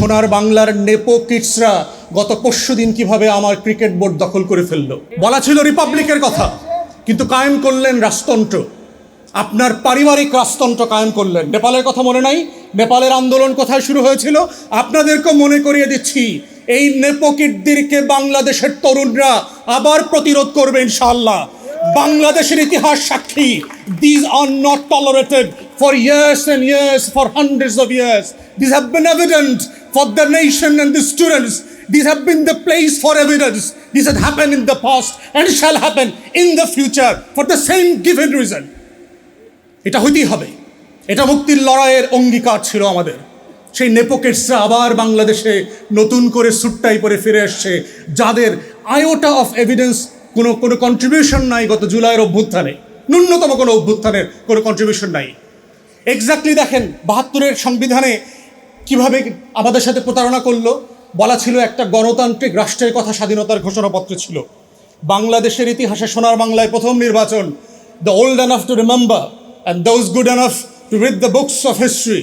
সোনার বাংলার নেপো কিডসরা গত পরশুদিন কিভাবে আমার ক্রিকেট বোর্ড দখল করে ফেললো। বলা ছিল রিপাবলিকের কথা, কিন্তু কায়েম করলেন রাজতন্ত্র। আপনার পারিবারিক রাজতন্ত্র কায়েম করলেন। নেপালের কথা মনে নাই? নেপালের আন্দোলন কোথায় শুরু হয়েছিল? আপনাদেরকে মনে করিয়ে দিচ্ছি, এই নেপো কিডদেরকে বাংলাদেশের তরুণরা আবার প্রতিরোধ করবে ইনশাআল্লাহ। বাংলাদেশের ইতিহাস সাক্ষী, these are not tolerated for years and years, for hundreds of years. These have been evident for the nation and the students. These have been the place for evidence. This has happened in the past and shall happen in the future for the same given reason. এটা হইতেই হবে। এটা মুক্তির লড়াইয়ের অঙ্গীকার ছিল আমাদের। সেই নেপো কিডসরা আবার বাংলাদেশে নতুন করে সুটটাই পরে ফিরে আসছে, যাদের আয়োটা অফ এভিডেন্স কোনো কন্ট্রিবিউশন নাই গত জুলাইয়ের অভ্যুত্থানে, ন্যূনতম কোনো অভ্যুত্থানের কোনো কন্ট্রিবিউশন নাই। এক্স্যাক্টলি দেখেন ৭২-এর সংবিধানে কিভাবে আমাদের সাথে প্রতারণা করলো। বলা ছিল একটা গণতান্ত্রিক রাষ্ট্রের কথা স্বাধীনতার ঘোষণাপত্রে ছিল। বাংলাদেশের ইতিহাসে সোনার বাংলায় প্রথম নির্বাচন, the old enough to remember and those good enough to read the books of history,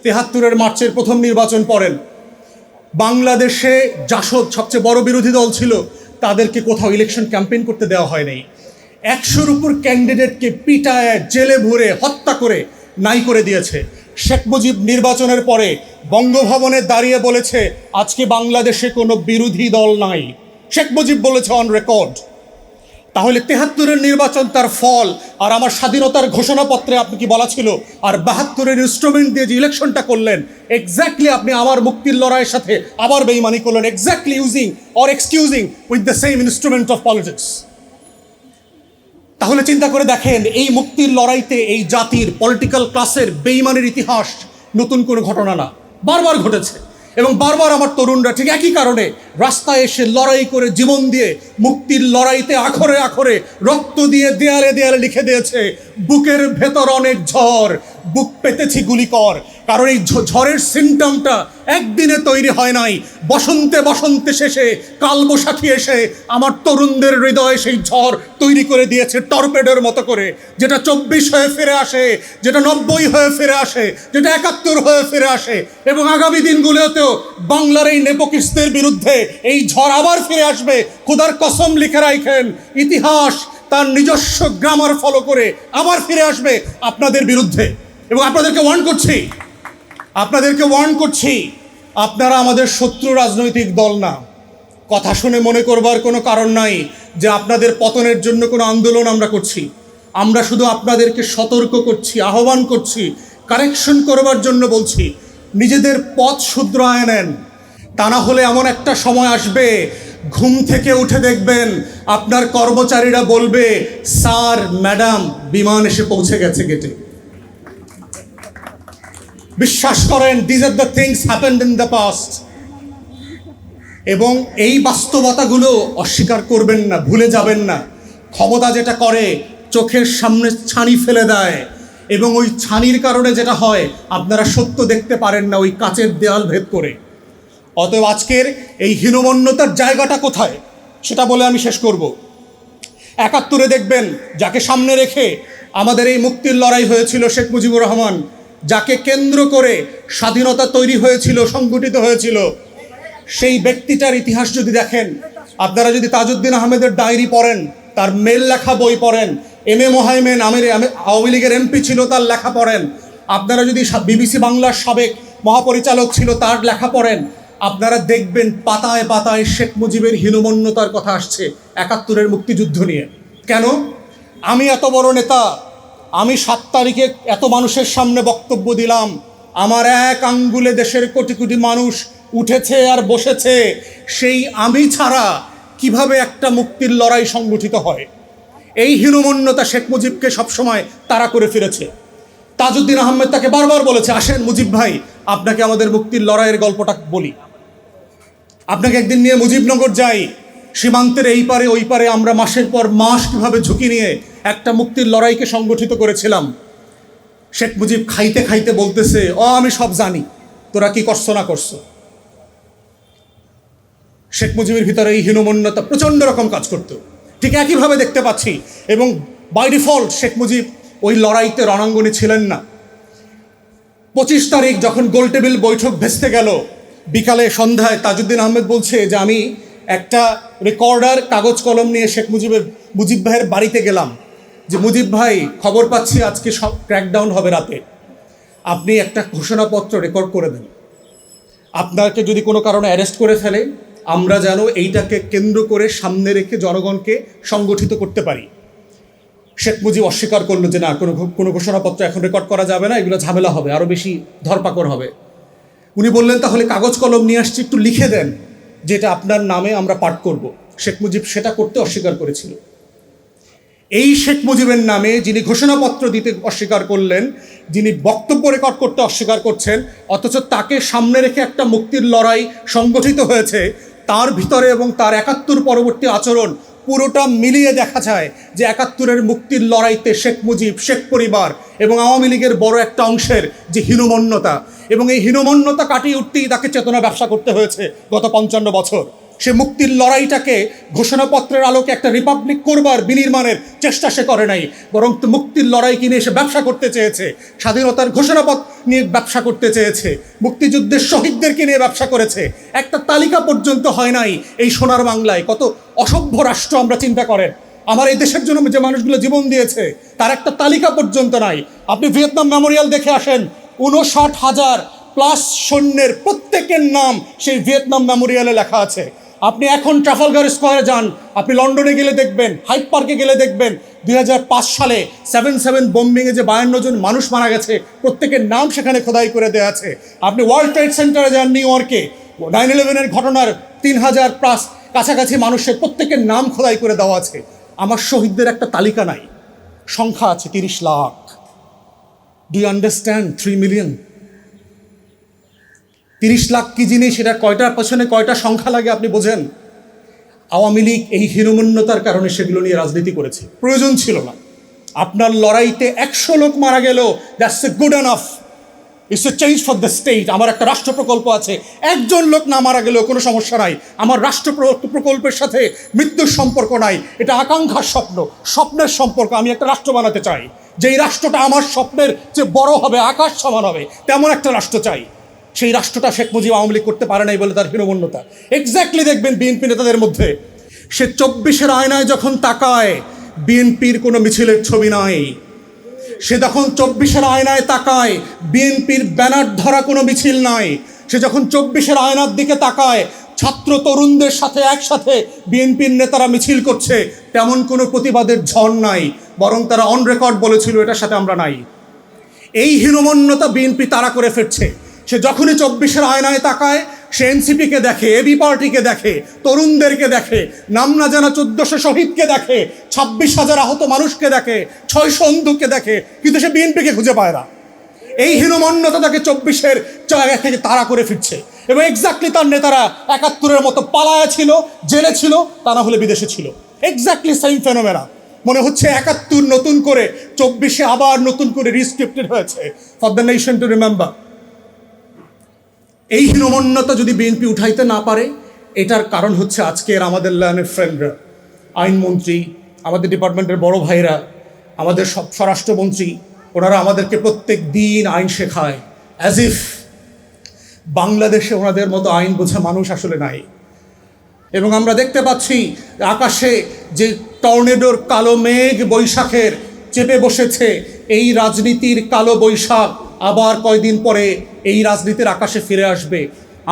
৭৩-এর মার্চের প্রথম নির্বাচন পড়েন। বাংলাদেশে জাসদ সবচেয়ে বড় বিরোধী দল ছিল, তাদেরকে কোথাও ইলেকশন ক্যাম্পেইন করতে দেওয়া হয় নাই। ১০০-র উপর ক্যান্ডিডেটকে পিটায় জেলে ভরে হত্যা করে নাই করে দিয়েছে। শেখ মুজিব নির্বাচনের পরে বঙ্গভবনে দাঁড়িয়ে বলেছে, আজকে বাংলাদেশে কোনো বিরোধী দল নাই। শেখ মুজিব বলেছে অন রেকর্ড। তাহলে ৭৩-এর নির্বাচন তার ফল, আর আমার স্বাধীনতার ঘোষণাপত্রে আপনি কি বলা ছিল? আর ৭২-এর ইনস্ট্রুমেন্ট দিয়ে যে ইলেকশনটা করলেন, এক্স্যাক্টলি আপনি আমার মুক্তির লড়াইয়ের সাথে আবার বেইমানি করলেন, exactly using or excusing with the same instrument of politics. তাহলে চিন্তা করে দেখেন, এই মুক্তির লড়াইতে এই জাতির পলিটিক্যাল ক্লাসের বেইমানির ইতিহাস নতুন কোনো ঘটনা না, বারবার ঘটেছে। এবং বারবার আমার তরুণরা ঠিক একই কারণে রাস্তায় এসে লড়াই করে জীবন দিয়ে মুক্তির লড়াইতে আখরে আখরে রক্ত দিয়ে দেয়ালে দেয়ালে লিখে দিয়েছে, বুকের ভেতর অনেক ঝড়, বুক পেতেছি গুলিকর। কারণ এই ঝড়ের সিমটমটা একদিনে তৈরি হয় নাই, বসন্তে বসন্তে শেষে কালবৈশাখী এসে আমার তরুণদের হৃদয়ে সেই ঝড় তৈরি করে দিয়েছে টর্পেডোর মতো করে, যেটা ২৪ হয়ে ফিরে আসে, যেটা ৯০ হয়ে ফিরে আসে, যেটা ৭১ হয়ে ফিরে আসে। এবং আগামী দিনগুলোতেও বাংলার এই নেপো কিডসদের বিরুদ্ধে এই ঝড় আবার ফিরে আসবে। খোদার কসম লিখে রাখেন, ইতিহাস তার নিজস্ব গ্রামার ফলো করে আবার ফিরে আসবে আপনাদের বিরুদ্ধে। এবং আপনাদেরকে ওয়ার্ন করছি, আপনারা আমাদের শত্রু রাজনৈতিক দল না। কথা শুনে মনে করবার কোনো কারণ নাই যে আপনাদের পতনের জন্য কোনো আন্দোলন আমরা করছি। আমরা শুধু আপনাদেরকে সতর্ক করছি, আহ্বান করছি, কারেকশন করবার জন্য বলছি, নিজেদের পথ শুধরায় নেন। তা না হলে এমন একটা সময় আসবে, ঘুম থেকে উঠে দেখবেন আপনার কর্মচারীরা বলবে, স্যার ম্যাডাম বিমান এসে পৌঁছে গেছে গেটে। বিশ্বাস করেন, this are the things happened in the past. এবং এই বাস্তবতাগুলো অস্বীকার করবেন না, ভুলে যাবেন না। ক্ষমতা যেটা করে, চোখের সামনে ছানি ফেলে দেয়, এবং ওই ছানির কারণে যেটা হয়, আপনারা সত্য দেখতে পারেন না ওই কাচের দেয়াল ভেদ করে। অতএব আজকের এই হীনমন্যতার জায়গাটা কোথায় সেটা বলে আমি শেষ করব। ৭১-এ দেখবেন, যাকে সামনে রেখে আমাদের এই মুক্তির লড়াই হয়েছিল, শেখ মুজিবুর রহমান, যাকে কেন্দ্র করে স্বাধীনতা তৈরি হয়েছিল, সংগঠিত হয়েছিল, সেই ব্যক্তিটার ইতিহাস যদি দেখেন, আপনারা যদি তাজউদ্দিন আহমেদের ডায়েরি পড়েন, তার মেল লেখা বই পড়েন, এম এ মোহাইমেন আওয়ামী লীগের এমপি ছিল, তার লেখা পড়েন, আপনারা যদি বিবিসি বাংলার সাবেক মহাপরিচালক ছিল, তার লেখা পড়েন, আপনারা দেখবেন পাতায় পাতায় শেখ মুজিবের হীনমন্যতার কথা আসছে ৭১-এর মুক্তিযুদ্ধ নিয়ে। কেন? আমি এত বড় নেতা, আমি ৭ তারিখে এত মানুষের সামনে বক্তব্য দিলাম, আমার এক আঙ্গুলে দেশের কোটি কোটি মানুষ উঠেছে আর বসেছে, সেই আমি ছাড়া কিভাবে একটা মুক্তির লড়াই সংগঠিত হয়? এই হীনমন্যতা শেখ মুজিবকে সবসময় তাড়া করে ফিরেছে। তাজউদ্দিন আহমেদ তাকে বারবার বলেছে, আসেন মুজিব ভাই, আপনাকে আমাদের মুক্তির লড়াইয়ের গল্পটা বলি। আপনাকে একদিন নিয়ে মুজিবনগর যাই, সীমান্তের এই পারে ওই পারে আমরা মাসের পর মাস কীভাবে ঝুঁকি নিয়ে একটা মুক্তির লড়াইকে সংগঠিত করেছিলাম। শেখ মুজিব খাইতে খাইতে বলতেছে, আমি সব জানি, তোরা কি করছো না করছো। শেখ মুজিবের ভিতরে এই হীনমন্যতা প্রচণ্ড রকম কাজ করত। ঠিক একইভাবে দেখতে পাচ্ছি, এবং বাই ডিফল্ট শেখ মুজিব ওই লড়াইতে রণাঙ্গনে ছিলেন না। 25 তারিখ যখন গোলটেবিল বৈঠক ভেস্তে গেল, বিকালে সন্ধ্যায় তাজউদ্দিন আহমেদ বলছে যে আমি একটা রেকর্ডার কাগজ কলম নিয়ে শেখ মুজিব ভাইয়ের বাড়িতে গেলাম, যে মুজিব ভাই খবর পাচ্ছি আজকে সব ক্র্যাকডাউন হবে রাতে, আপনি একটা ঘোষণাপত্র রেকর্ড করে দেন, আপনাকে যদি কোনো কারণে অ্যারেস্ট করে ফেলে আমরা যেন এইটাকে কেন্দ্র করে সামনে রেখে জনগণকে সংগঠিত করতে পারি। শেখ মুজিব অস্বীকার করলো যে না, কোনো ঘোষণাপত্র এখন রেকর্ড করা যাবে না, এগুলো ঝামেলা হবে, আরও বেশি ধরপাকড় হবে। উনি বললেন তাহলে কাগজ কলম নিয়ে আসছি, একটু লিখে দেন যেটা আপনার নামে আমরা পাঠ করব। শেখ মুজিব সেটা করতে অস্বীকার করেছিল। এই শেখ মুজিবের নামে যিনি ঘোষণাপত্র দিতে অস্বীকার করলেন, যিনি বক্তব্য রেকর্ড করতে অস্বীকার করছেন, অথচ তাকে সামনে রেখে একটা মুক্তির লড়াই সংগঠিত হয়েছে, তার ভিতরে এবং তার ৭১ পরবর্তী আচরণ পুরোটা মিলিয়ে দেখা যায় যে ৭১-এর মুক্তির লড়াইতে শেখ মুজিব, শেখ পরিবার এবং আওয়ামী লীগের বড় একটা অংশের যে হীনমন্যতা, এবং এই হীনমন্যতা কাটিয়ে উঠতেই তাকে চেতনা ব্যবসা করতে হয়েছে গত ৫৫ বছর। সে মুক্তির লড়াইটাকে ঘোষণাপত্রের আলোকে একটা রিপাবলিক করবার বিনির্মাণের চেষ্টা সে করে নাই, বরং মুক্তির লড়াইকে নিয়ে সে ব্যবসা করতে চেয়েছে, স্বাধীনতার ঘোষণাপত্র নিয়ে ব্যবসা করতে চেয়েছে, মুক্তিযুদ্ধের শহীদদেরকে নিয়ে ব্যবসা করেছে। একটা তালিকা পর্যন্ত হয় নাই এই সোনার বাংলায়। কত অসভ্য রাষ্ট্র আমরা চিন্তা করেন, আমার এই দেশের জন্য যে মানুষগুলো জীবন দিয়েছে তার একটা তালিকা পর্যন্ত নাই। আপনি ভিয়েতনাম মেমোরিয়াল দেখে আসেন, ৫৯,০০০+ সৈন্যের প্রত্যেকের নাম সেই ভিয়েতনাম মেমোরিয়ালে লেখা আছে। আপনি এখন ট্রাফালগার স্কোয়ারে যান, আপনি লন্ডনে গেলে দেখবেন, হাইড পার্কে গেলে দেখবেন ২০০৫ সালে ৭/৭ বোম্বিংয়ে যে ৫২ জন মানুষ মারা গেছে প্রত্যেকের নাম সেখানে খোদাই করে দেওয়া আছে। আপনি ওয়ার্ল্ড ট্রেড সেন্টারে যান নিউ ইয়র্কে, 9/11-এর ঘটনার ৩,০০০+ কাছাকাছি মানুষের প্রত্যেকের নাম খোদাই করে দেওয়া আছে। আমার শহীদদের একটা তালিকা নাই, সংখ্যা আছে ৩০ lakh. Do you understand? 3 million. ৩০ lakh কি জিনিস, এটা কয়টার পেছনে কয়টা সংখ্যা লাগে আপনি বোঝেন? আওয়ামী লীগ এই হীনমন্যতার কারণে সেগুলো নিয়ে রাজনীতি করেছে, প্রয়োজন ছিল না। আপনার লড়াইতে ১০০ লোক মারা গেল, that's a good enough, it's a change for the state. আমার একটা রাষ্ট্র প্রকল্প আছে, একজন লোক না মারা গেলেও কোনো সমস্যা নাই। আমার রাষ্ট্র প্রকল্পের সাথে মৃত্যুর সম্পর্ক নাই, এটা আকাঙ্ক্ষার স্বপ্নের সম্পর্ক। আমি একটা রাষ্ট্র বানাতে চাই, যেই রাষ্ট্রটা আমার স্বপ্নের যে বড় হবে, আকাশ সমান হবে, তেমন একটা রাষ্ট্র চাই। সেই রাষ্ট্রটা শেখ মুজিব আওয়ামী লীগ করতে পারে নাই বলে তার হীনমন্যতা। এক্স্যাক্টলি দেখবেন বিএনপি নেতাদের মধ্যে, সে ২৪-এর আয়নায় যখন তাকায় বিএনপির কোনো মিছিলের ছবি নাই। সে যখন ২৪-এর আয়নায় তাকায় বিএনপির ব্যানার ধরা কোনো মিছিল নাই। সে যখন ২৪-এর আয়নার দিকে তাকায় ছাত্র তরুণদের সাথে একসাথে বিএনপির নেতারা মিছিল করছে, তেমন কোনো প্রতিবাদের ঝড় নাই, বরং তারা অন রেকর্ড বলেছিল এটার সাথে আমরা নাই। এই হীনমন্যতা বিএনপি তাড়া করে ফিরছে। সে যখনই ২৪-এর আয়নায় তাকায় সে এনসিপিকে দেখে, এবি পার্টিকে দেখে, তরুণদেরকে দেখে, নাম না জানা ১৪০০ শহীদকে দেখে, ২৬,০০০ আহত মানুষকে দেখে, ৬০০ অন্ধকে দেখে, কিন্তু সে বিএনপিকে খুঁজে পায় না। এই হীনমন্যতা তাকে ২৪-এর জায়গা থেকে তাড়া করে ফিরছে। এবং এক্স্যাক্টলি তার নেতারা ৭১-এর মতো পালায়া ছিল, জেলে ছিল, তা না হলে বিদেশে ছিল। Exactly same phenomena. মনে হচ্ছে ৭১ নতুন করে ২৪-এ আবার নতুন করে রিস্ক্রিপ্টেড হয়েছে for the nation to remember. এই হীনমন্যতা যদি বিএনপি উঠাইতে না পারে, এটার কারণ হচ্ছে আজকের আমাদের লার্নের ফ্রেন্ডরা, আইনমন্ত্রী, আমাদের ডিপার্টমেন্টের বড় ভাইরা, আমাদের স্বরাষ্ট্রমন্ত্রী, ওনারা আমাদেরকে প্রত্যেক দিন আইন শেখায়, অ্যাজ ইফ বাংলাদেশে ওনাদের মতো আইন বোঝা মানুষ আসলে নাই। এবং আমরা দেখতে পাচ্ছি আকাশে যে টর্নেডোর কালো মেঘ বৈশাখের চেপে বসেছে, এই রাজনীতির কালো বৈশাখ আবার কয়দিন পরে এই রাজনীতির আকাশে ফিরে আসবে।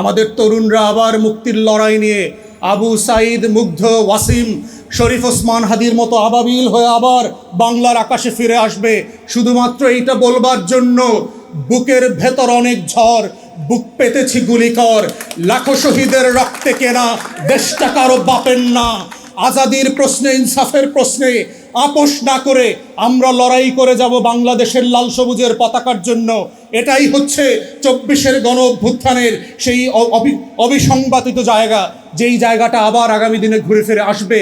আমাদের তরুণরা আবার মুক্তির লড়াই নিয়ে আবু সাইদ, মুগ্ধ, ওয়াসিম, শরীফ ওসমান হাদির মতো আবাবিল হয়ে আবার বাংলার আকাশে ফিরে আসবে, শুধুমাত্র এইটা বলবার জন্য বুকের ভেতর অনেক ঝড়, বুক পেতেছি গুলিকর, লাখো শহীদের রক্তে কেনা দেশটা কারো বাপের না। আজাদির প্রশ্নে, ইনসাফের প্রশ্নে আপোষ না করে আমরা লড়াই করে যাব বাংলাদেশের লাল সবুজের পতাকার জন্য। এটাই হচ্ছে ২৪-এর গণ অভ্যুত্থানের সেই অবিসংবাদিত জায়গা, যেই জায়গাটা আবার আগামী দিনে ঘুরে ফিরে আসবে।